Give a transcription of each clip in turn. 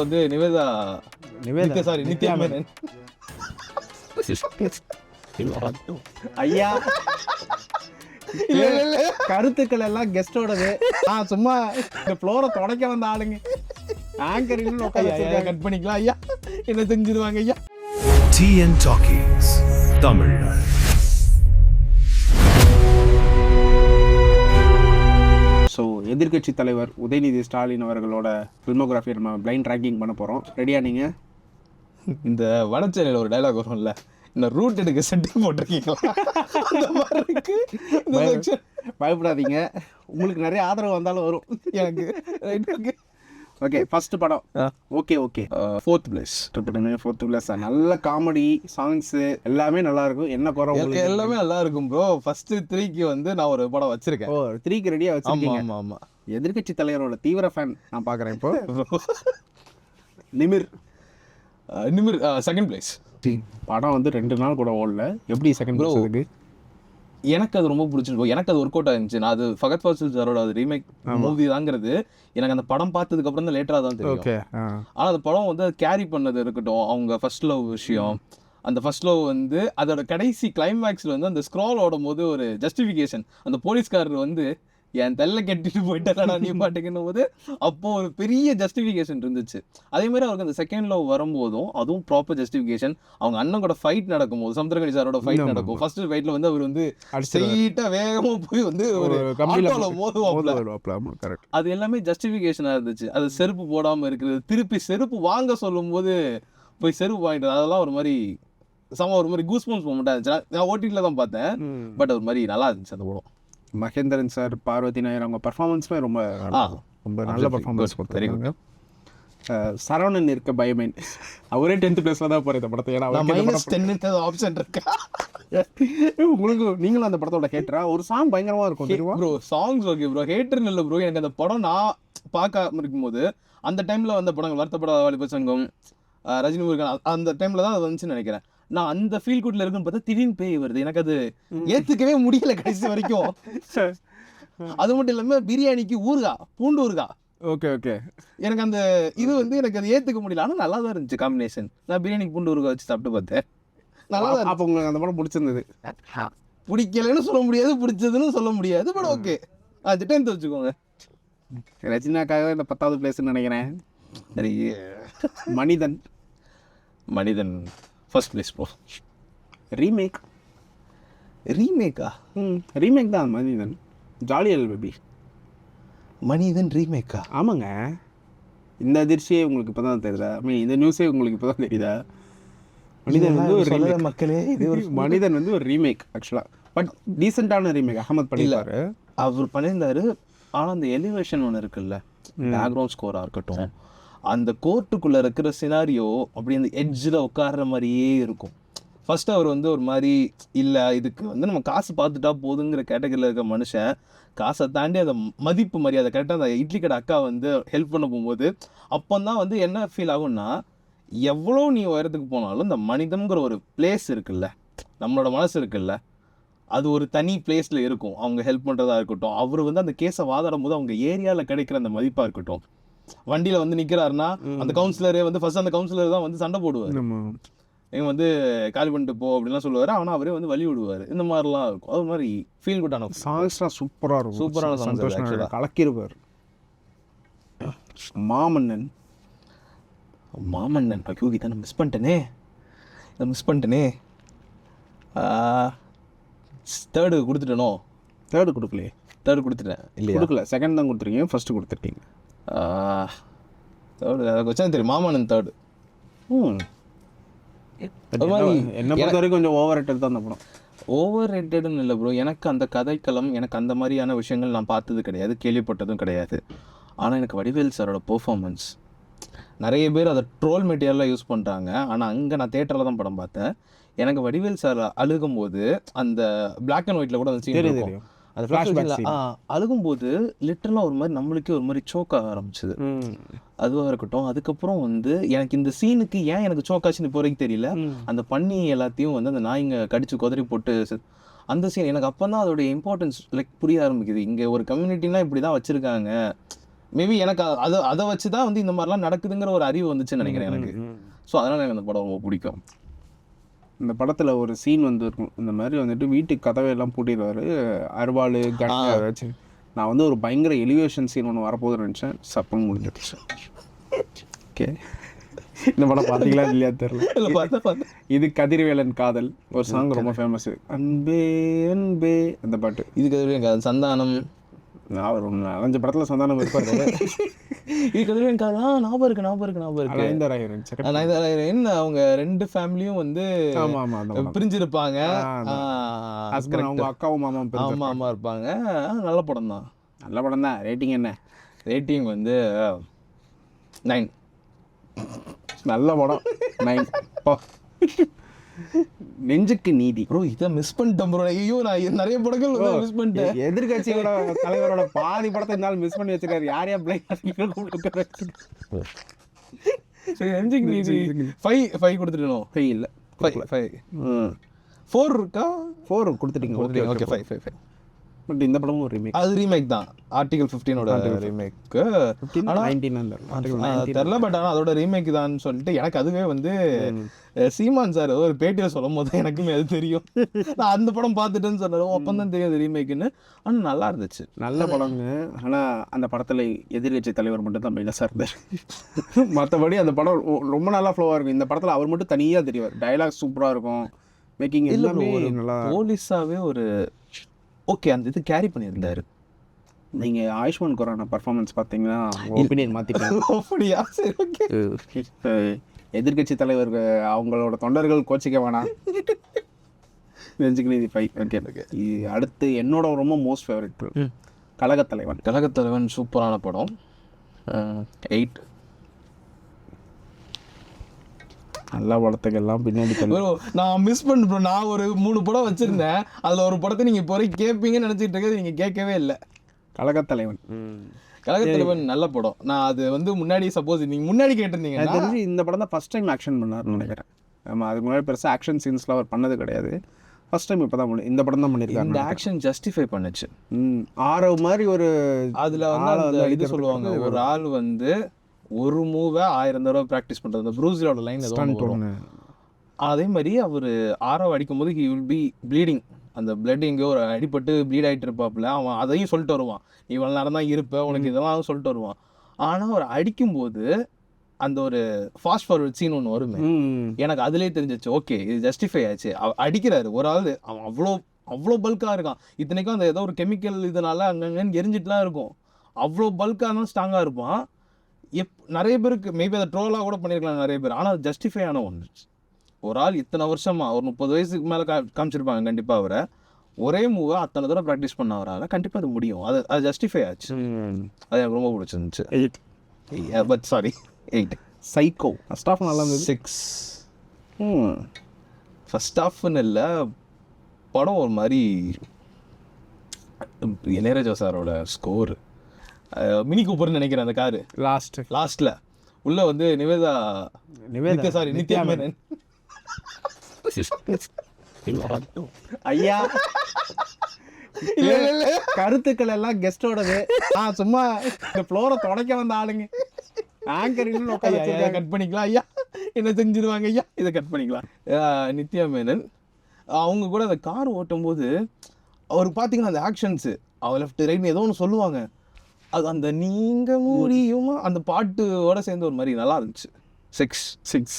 வந்து நிவேதா சாரி நித்யா மேனன் ஐயா கருத்துக்கள் எல்லாம் கெஸ்டோடது. சும்மா இந்த ஃப்ளோரை தொடக்க வந்த ஆளுங்க ஆங்கரிங்னு கட் பண்ணிக்கலாம் ஐயா, என்ன செஞ்சிருவாங்க ஐயா. TN Talkies Tamil. ஸோ எதிர்கட்சி தலைவர் உதயநிதி ஸ்டாலின் அவர்களோட ஃபில்மோகிராஃபி நம்ம பிளைண்ட் ரேங்கிங் பண்ண போகிறோம். ரெடியா நீங்கள்? இந்த வடச்சேரியில் ஒரு டைலாக் வரும்ல, இந்த ரூட் எடுக்க செட்டிங் போட்டிருக்கீங்களா? பயப்படாதீங்க, உங்களுக்கு நிறைய ஆதரவு வந்தாலும் வரும் எனக்கு. ஓகே, ஃபர்ஸ்ட் படம் okay 4th place. 4th place. நல்ல காமெடி சாங்ஸு எல்லாமே நல்லா இருக்கும். என்ன குறை? எல்லாமே நல்லா இருக்கும் ப்ரோ. ஃபர்ஸ்ட் 3க்கு வந்து நான் ஒரு படம் வச்சிருக்கேன். 3க்கு ரெடியாக வச்சிருக்கீங்க? ஆமாம். எதிர்கட்சி தலைவரோட தீவிர ஃபேன் நான் பார்க்குறேன் இப்போ. நிமிர் செகண்ட் பிளேஸ். படம் வந்து 2 நாள் கூட ஓடல. எப்படி செகண்ட் பிளேஸ்? எனக்கு அது ரொம்ப பிடிச்சிருக்கு. எனக்கு அது ஒர்க் அவுட் ஆயிருந்துச்சு. நான் அது ஃபகத் ஃபாசில் சாரோட அது ரீமேக் மூவி தாங்கிறது எனக்கு அந்த படம் பார்த்ததுக்கு அப்புறம் தான் லேட்டராக தான் தெரியும். ஆனால் அந்த படம் வந்து கேரி பண்ணது இருக்கட்டும், அவங்க ஃபர்ஸ்ட் லவ் விஷயம், அந்த ஃபர்ஸ்ட் லவ் வந்து அதோட கடைசி கிளைமேக்ஸில் வந்து அந்த ஸ்க்ரால் ஓடும் போது ஒரு ஜஸ்டிஃபிகேஷன், அந்த போலீஸ்காரர் வந்து என் தெல்ல கட்டிட்டு போயிட்டா நீ பாட்டுக்குன்னும் போது அப்போ ஒரு பெரிய ஜஸ்டிஃபிகேஷன் இருந்துச்சு. அதே மாதிரி அவருக்கு அந்த செகண்ட் லவ் வரும்போதும் அதுவும் ப்ராப்பர் ஜஸ்டிஃபிகேஷன். அவங்க அண்ணன் கூட ஃபைட் நடக்கும்போது, சமுத்திரகனி சாரோட ஃபைட் நடக்கும். ஃபர்ஸ்ட் ஃபைட்ல வந்து அவர் வந்து ஸ்ட்ரெயிட்டா வேகமா போய் வந்து ஒரு ஆட்டோல மோதுவாப்ல. அது எல்லாமே ஜஸ்டிஃபிகேஷனா இருந்துச்சு. அது செருப்பு போடாம இருக்கிறது, திருப்பி செருப்பு வாங்க சொல்லும் போது போய் செருப்பு வாங்கிட்டு, அதெல்லாம் ஒரு மாதிரி ஒரு மாதிரி கூஸ்பம்ஸ் மொமெண்டா இருந்துச்சு. நான் ஓடிடில தான் பார்த்தேன், பட் ஒரு மாதிரி நல்லா இருந்துச்சு அந்த படம். மகேந்திரன் சார், பார்வதி நாயர் அவங்க பர்ஃபார்மன்ஸுமே ரொம்ப நல்ல பர்ஃபார்மன்ஸ் கொடுத்தாங்க. சரவணன் இருக்க பயமே, அவரே 10th பிளேஸ்ல தான் போற இந்த படத்தை. ஏன்னா ஆப்ஷன் இருக்கா உங்களுக்கு? நீங்களும் அந்த படத்தோட ஹேட்டரா? ஒரு சாங் பயங்கரமா இருக்கும் தெரியுமா ப்ரோ? சாங்ஸ் ஓகே ப்ரோ, ஹேட்டர்னு இல்லை ப்ரோ. எனக்கு அந்த படம் நான் பார்க்க இருக்கும்போது அந்த டைம்ல வந்த படங்கள் வருத்தப்படாத வாலிப சங்கம், ரஜினி முருகன், அந்த டைம்ல தான் அது வந்துச்சுன்னு நினைக்கிறேன். நான் அந்த ஃபீல் குட்ல இருக்குன்னு பார்த்தா திடீர்னு பேய் வருது. எனக்கு அது ஏத்துக்கவே முடியல கடைசி வரைக்கும். அது மட்டும் இல்லாம பிரியாணிக்கு பூண்டு ஊறுகா. ஓகே எனக்கு அந்த இது வந்து எனக்கு அது ஏத்துக்க முடியல. ஆனால் நல்லா தான் இருந்துச்சு காம்பினேஷன். நான் பிரியாணிக்கு பூண்டு ஊறுகா வச்சு சாப்பிட்டு பார்த்தேன், நல்லா தான். அப்போ உங்களுக்கு அந்த படம் பிடிச்சிருந்தது? பிடிக்கலன்னு சொல்ல முடியாது, பிடிச்சதுன்னு சொல்ல முடியாது, பட் ஓகே. அது 10th வச்சுக்கோங்க. ரஜினாக்காக இந்த 10th பிளேஸ்ன்னு நினைக்கிறேன். சரி, மனிதன் ஃபர்ஸ்ட் பிளேஸ் ப்ரோ. ரீமேக்கா? ரீமேக் தான் மனிதன். ஜாலியல் பேபி மனிதன் ரீமேக்கா? ஆமாங்க. இந்த அதிர்ச்சியே உங்களுக்கு இப்போ தான் தெரியுதா? இந்த நியூஸே உங்களுக்கு இப்போ தான் தெரியுதா? மனிதன் வந்து ஒரு ரீமேக் மக்களே. மனிதன் வந்து ஒரு ரீமேக் ஆக்சுவலாக, பட் டீசெண்டான ரீமேக். அகமத் பண்ணியிருப்பாரு, அவர் பண்ணியிருந்தாரு. ஆனால் அந்த எலிவேஷன் ஒன்று இருக்குல்ல, பேக்ரவுண்ட் ஸ்கோராக இருக்கட்டும், அந்த கோர்ட்டுக்குள்ள இருக்கிற சினாரியோ அப்படி அந்த எட்ஜில் உட்கார்ற மாதிரியே இருக்கும். ஃபர்ஸ்ட் அவர் வந்து ஒரு மாதிரி இல்லை, இதுக்கு வந்து நம்ம காசு பார்த்துட்டா போதுங்கிற கேட்டகரியில் இருக்க மனுஷன் காசை தாண்டி அந்த மதிப்பு மரியாதை கரெக்டாக அந்த இட்லி கடை அக்கா வந்து ஹெல்ப் பண்ண போகும்போது அப்போ தான் வந்து என்ன ஃபீல் ஆகும்னா, எவ்வளோ நீ உயரத்துக்கு போனாலும் இந்த மனிதனுங்கிற ஒரு பிளேஸ் இருக்குல்ல, நம்மளோட மனசு இருக்குல்ல, அது ஒரு தனி பிளேஸில் இருக்கும். அவங்க ஹெல்ப் பண்ணுறதா இருக்கட்டும், அவர் வந்து அந்த கேஸை வாதாடும் போது அவங்க ஏரியாவில் கிடைக்கிற அந்த மதிப்பாக இருக்கட்டும். வண்டியில் வந்து நிற்கிறாருன்னா அந்த கவுன்சிலரே வந்து ஃபர்ஸ்ட் அந்த கவுன்சிலர் தான் வந்து சண்டை போடுவார், இவங்க வந்து காலி பண்ணிட்டு போ அப்படின்லாம் சொல்லுவார். ஆனால் அவரே வந்து வழி விடுவார். இந்த மாதிரிலாம் இருக்கும். அது மாதிரி ஃபீல் குட்டான சாங்ஸ்லாம் சூப்பராக இருக்கும். சூப்பரான சாங்ஸ் கலக்கிருப்பார். மாமன்னன் ஐயோ, இதை நான் மிஸ் பண்ணிட்டேனே. தேர்டு கொடுத்துட்டேனோ? தேர்டு கொடுக்கலையே? தேர்டு கொடுத்துட்டேன் இல்லையா? கொடுக்கல, செகண்ட் தான் கொடுத்துருக்கீங்க, ஃபர்ஸ்ட் கொடுத்துருக்கீங்க. தேர்டு எனக்கு வச்சா தெரியும், மாமன்னன் தேர்டு. என்ன பொறுத்த வரைக்கும் கொஞ்சம் ஓவர் ரேட்டட் தான் அந்த படம். ஓவர் ரேட்டட்னு இல்லை ப்ரோ, எனக்கு அந்த கதைக்களம், எனக்கு அந்த மாதிரியான விஷயங்கள் நான் பார்த்தது கிடையாது, கேள்விப்பட்டதும் கிடையாது. ஆனால் எனக்கு வடிவேல் சாரோட பெர்ஃபார்மன்ஸ், நிறைய பேர் அதை ட்ரோல் மெட்டீரியலாக யூஸ் பண்ணுறாங்க. ஆனால் அங்கே நான் தேட்டரில் தான் படம் பார்த்தேன். எனக்கு வடிவேல் சார் அழுகும்போது அந்த பிளாக் அண்ட் ஒயிட்டில் கூட அந்த சீன் இருக்கும், அது அழுகும்போது லிட்டரலாக ஒரு மாதிரி நம்மளுக்கே ஒரு மாதிரி சோக்க ஆரம்பிச்சுது. அதுவாக இருக்கட்டும். அதுக்கப்புறம் வந்து எனக்கு இந்த சீனுக்கு ஏன் எனக்கு சோக்காச்சுன்னு இப்போ வரைக்கும் தெரியல. அந்த பண்ணி எல்லாத்தையும் வந்து அந்த நாய்ங்க கடிச்சு குதறி போட்டு அந்த சீன் எனக்கு அப்போ தான் அதோடைய இம்பார்ட்டன்ஸ் லைக் புரிய ஆரம்பிக்குது. இங்கே ஒரு கம்யூனிட்டினா இப்படி தான் வச்சுருக்காங்க, மேபி எனக்கு அதை வச்சு தான் வந்து இந்த மாதிரிலாம் நடக்குதுங்கிற ஒரு அறிவு வந்துச்சுன்னு நினைக்கிறேன் எனக்கு. ஸோ அதனால் எனக்கு அந்த படம் ரொம்ப பிடிக்கும். இந்த படத்தில் ஒரு சீன் வந்து இருக்கும், இந்த மாதிரி வந்துட்டு வீட்டுக்கு கதவையெல்லாம் பூட்டிடுவார், அருவாள் கட்டை வச்சு. நான் வந்து ஒரு பயங்கர எலிவேஷன் சீன் ஒன்று வரப்போகுதுன்னு நினச்சேன், சப்புன்னு முடிஞ்சிருச்சு. ஓகே, இந்த படம் பார்த்தீங்களா இல்லையா தெரியல. இது கதிர்வேலன் காதல் ஒரு சாங் ரொம்ப ஃபேமஸ், அன்பே அன்பே அந்த பாட்டு. இதுக்கு சந்தானம் அவர் ஒன்று 5 படத்தில் சந்தானம் இருப்பார். இதுக்கு ஞாபகம் இருக்கு. நயன்தாரா அவங்க 2 ஃபேமிலியும் வந்து பிரிஞ்சிருப்பாங்க, அவங்க அக்காவும் மாமாவும் ஆமா இருப்பாங்க. நல்ல படம் தான். ரேட்டிங் என்ன? ரேட்டிங் வந்து 9. நல்ல படம் 9. நெஞ்சுக்கு நீதி. ப்ரோ இதை மிஸ் பண்ணிட்டேன் ப்ரோ. ஐயோ நான் நிறைய படங்கள் மிஸ் பண்ணிட்டேன். எதிர்கட்சியோட தலைவரோட பாதி படத்தை இருந்தாலும் மிஸ் பண்ணி வச்சிருக்காரு. யாரையா நெஞ்சுக்கு நீதி 5 கொடுத்துட்டோம். 5 இல்லை 4 இருக்கா? 4 கொடுத்துட்டீங்க. ஓகே 5. பட் இந்த படமும் ஒரு ரீமேக். அது ரீமேக் தான். ஆர்டிகல் 15ஓட ரீமேக். தெரியல, பட் ஆனால் அதோட ரீமேக் தான் சொல்லிட்டு எனக்கு அதுவே வந்து சீமான் சார் ஒரு பேட்டியில் சொல்லும் போது எனக்குமே அது தெரியும். நான் அந்த படம் பார்த்துட்டேன்னு சொன்னோம், அப்பந்தான் தெரியும் அது ரீமேக்குன்னு. ஆனால் நல்லா இருந்துச்சு, நல்ல படங்க. ஆனால் அந்த படத்தில் எதிர்கட்சி தலைவர் மட்டும் தான் மைனஸாக இருந்தார். மற்றபடி அந்த படம் ரொம்ப நல்லா ஃப்ளோவாக இருக்கும். இந்த படத்தில் அவர் மட்டும் தனியாக தெரிவார். டைலாக் சூப்பராக இருக்கும், மேக்கிங் எல்லாமே நல்லா. போலீஸாகவே ஒரு ஓகே அந்த இது கேரி பண்ணியிருந்தாரு. நீங்கள் ஆயுஷ்மான் குரானா பர்ஃபார்மன்ஸ் பார்த்தீங்கன்னா ஒப்பீனியன் மாற்றிக்கலாம். அப்படியா? சரி ஓகே. எதிர்கட்சி தலைவர் அவங்களோட தொண்டர்கள் கோச்சிக்க வேணாம். நெஞ்சுக்கு நீதி 5. ஓகே. அடுத்து என்னோட ரொம்ப மோஸ்ட் ஃபேவரட் கழகத்தலைவன். சூப்பரான படம். 8. நல்ல படத்துக்கெல்லாம் பின்னாடி நான் மிஸ் பண்ணுறேன். நான் ஒரு 3 படம் வச்சிருந்தேன், அதில் ஒரு படத்தை நீங்கள் இப்போ வரைக்கும் கேட்பீங்கன்னு நினச்சிட்டு இருக்கிறது நீங்கள் கேட்கவே இல்லை. கழகத்தலைவன் நல்ல படம். நான் அது வந்து முன்னாடி சப்போஸ் நீங்கள் முன்னாடி கேட்டிருந்தீங்க, தெரிஞ்சு இந்த படம் தான் ஃபஸ்ட் டைம் ஆக்ஷன் பண்ணார்னு நினைக்கிறேன். ஆமாம், அதுக்கு முன்னாடி பெருசாக ஆக்ஷன் சீன்ஸ்லாம் அவர் பண்ணது கிடையாது. ஃபர்ஸ்ட் டைம் இப்போ தான் இந்த படம் தான் பண்ணியிருக்காங்க. இந்த ஆக்ஷன் ஜஸ்டிஃபை பண்ணுச்சு. ஆரவ் மாதிரி ஒரு அதில் வந்து இது சொல்லுவாங்க, ஒரு ஆள் வந்து ஒரு மூவை 1000 தடவை ப்ராக்டிஸ் பண்ணுறது. அந்த ப்ரூஸ்லியோட லைன் எதுவும் அதே மாதிரி அவர் 6 அடிக்கும்போது ஹி வில் பி ப்ளீடிங். அந்த பிளட் எங்கேயோ ஒரு அடிபட்டு ப்ளீட் ஆகிட்டு இருப்பாப்புல. அவன் அதையும் சொல்லிட்டு வருவான், நீ இவ்வளோ நேரம் தான் இருப்ப, உனக்கு இதெல்லாம் சொல்லிட்டு வருவான். ஆனால் அவர் அடிக்கும்போது அந்த ஒரு ஃபாஸ்ட் ஃபார்வர்ட் சீன் ஒன்று வருமே, எனக்கு அதுலேயே தெரிஞ்சிச்சு ஓகே இது ஜஸ்டிஃபை ஆச்சு. அடிக்கிறாரு ஒரு ஆள், அவன் அவ்வளோ பல்காக இருக்கான். இத்தனைக்கும் அந்த ஏதோ ஒரு கெமிக்கல் இதனால அங்கங்கன்னு எரிஞ்சிட்டுலாம் இருக்கும். அவ்வளோ பல்காக தான் ஸ்ட்ராங்காக இருப்பான். நிறைய பேருக்கு மேபி அதை ட்ரோலாக கூட பண்ணியிருக்கலாம் நிறைய பேர், ஆனால் அது ஜஸ்டிஃபை ஆன ஒன்று. ஒரு ஆள் இத்தனை வருஷமா ஒரு 30 வயசுக்கு மேலே காமிச்சிருப்பாங்க கண்டிப்பாக அவரை. ஒரே மூவை அத்தனை தடவை ப்ராக்டிஸ் பண்ண அவரால் கண்டிப்பாக அது முடியும். அது ஜஸ்டிஃபை ஆச்சு. அது எனக்கு ரொம்ப பிடிச்சிருந்துச்சு. 8. But sorry 8. Psycho first half நல்லா இருந்தது. 6. ஃபர்ஸ்ட் ஹாஃப்னு இல்லை, படம் ஒரு மாதிரி இளையராஜா சாரோட ஸ்கோர். மினி கூப்பர்னு நினைக்கிறேன் அந்த காரு லாஸ்ட்ல உள்ள வந்து நித்யா மேனன் ஐயா கருத்துக்கள் எல்லாம் கெஸ்டோடது. சும்மா இந்த ஃப்ளோரை தொடக்க வந்த ஆளுங்க ஆங்கர் கட் பண்ணிக்கலாம் ஐயா, என்ன செஞ்சிருவாங்க ஐயா, இதை கட் பண்ணிக்கலாம். நித்யா மேனன் அவங்க கூட அந்த கார் ஓட்டும் போது அவருக்கு பார்த்தீங்கன்னா அந்த ஆக்ஷன்ஸு அவர் லெஃப்ட் ரைட் ஏதோ ஒன்று சொல்லுவாங்க, அது அந்த நீங்க முடியுமா அந்த பாட்டோட சேர்ந்து ஒரு மாதிரி நல்லா இருந்துச்சு. 6.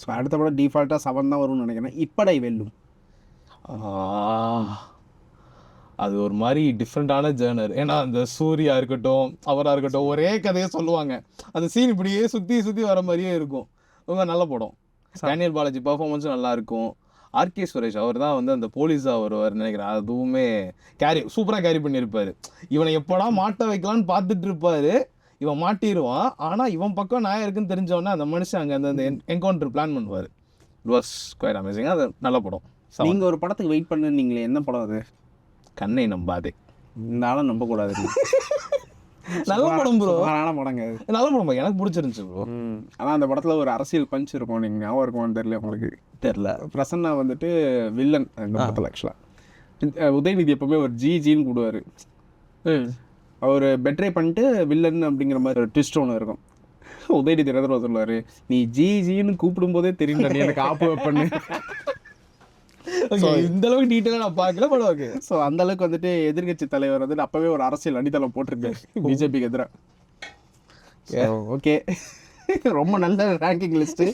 ஸோ அடுத்த படம் டிஃபால்ட்டாக 7 தான் வரும்னு நினைக்கிறேன். இப்படை வெல்லும். அது ஒரு மாதிரி டிஃப்ரெண்ட்டான ஜேர்னர். ஏன்னா அந்த சூர்யா இருக்கட்டும் அவராக இருக்கட்டும் ஒரே கதையை சொல்லுவாங்க. அந்த சீன் இப்படியே சுற்றி வர மாதிரியே இருக்கும். ரொம்ப நல்ல படம். டேனியல் பாலாஜி பர்ஃபார்மன்ஸும் நல்லாயிருக்கும். ஆர்கே சுரேஷ் அவர் தான் வந்து அந்த போலீஸாக வருவார் நினைக்கிறேன். அதுவுமே சூப்பராக கேரி பண்ணியிருப்பார். இவனை எப்படா மாட்ட வைக்கலான்னு பார்த்துட்டு இருப்பார், இவன் மாட்டிடுவான். ஆனால் இவன் பக்கம் நான் இருக்குன்னு தெரிஞ்சவொடனே அந்த மனுஷன் அங்கே அந்த என்கவுண்டர் பிளான் பண்ணுவார். It was quite amazing. அது நல்ல படம். நீங்கள் ஒரு படத்துக்கு வெயிட் பண்ணுறீங்களே, என்ன படம் அது? கண்ணை நம்பாதே. இந்த ஆளும் நம்பக்கூடாது. நல்ல படம் ப்ரோ, படங்க. நல்ல படம், எனக்கு பிடிச்சிருந்துச்சு ப்ரோ. ஆனால் அந்த படத்தில் ஒரு அரசியல் பஞ்ச் இருக்கும், நீங்கள் ஞாபகம் இருக்குமான்னு தெரியல உங்களுக்கு. தெரில. பிரசன்னா வந்துட்டு வில்லன் இந்த படத்தில். ஆக்சுவலாக உதயநிதி எப்பவுமே ஒரு ஜின்னு கூடுவார். அவர் பெட்ரே பண்ணிட்டு வில்லன் அப்படிங்கிற மாதிரி ஒரு ட்விஸ்ட் ஒன்று இருக்கும். உதயநிதி தினகரன் சொல்லுவார், நீ ஜின்னு கூப்பிடும் போதே தெரியும் நீ எனக்கு ஆப்பு வைப்பண்ணு. இந்த அளவுக்கு டீட்டெயிலாக நான் பார்க்கல படம். ஓகே, ஸோ அந்த அளவுக்கு வந்துட்டு எதிர்கட்சி தலைவர் வந்துட்டு அப்பவே ஒரு அரசியல் அடித்தளம் போட்டிருக்காரு பிஜேபிக்கு எதிராக. ஓகே, ரொம்ப நல்ல ரேங்கிங் லிஸ்ட்டு.